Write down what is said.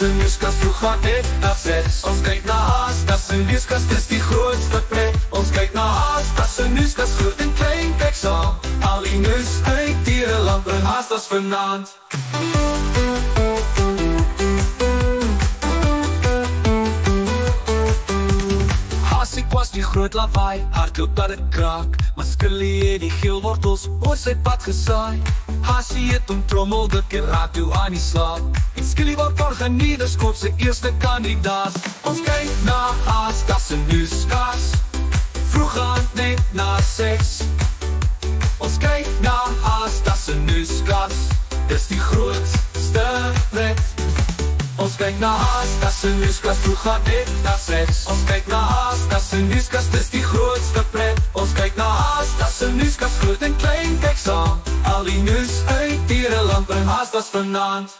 'n nuuskas, vroeg gaan net na 6. Ons kyk na haas, dis 'n nuuskas, dis die grootste pret. Ons kyk na haas, dis 'n nuuskas, groot en klein, kyk saam. Al die nuus uit diereland, bring haas, dis vanaand. Haasie was die groot lawaai, hardloop dat het kraak. Maar Skilly het die geelwortels oor sy pad gesaai. Haasie het om trommel, dit keer radio aan die slaap. En Skilly word organieders, kop sy eerste kandidaat. Ons kyk na haas, dis 'n nuuskas, vroeg aan net na 6. Ons kyk na haas, dis 'n nuuskas, dis die grootste pret. Ons kyk na haas, dis 'n nuuskas, vroeg aan net na 6. Ons kyk na haas, dis 'n nuuskas, dis die grootste pret. Ons kyk na haas, dis 'n nuuskas, groot en klein, kyk saam. Al die nuus uit diereland, bring haas, dis vanaand.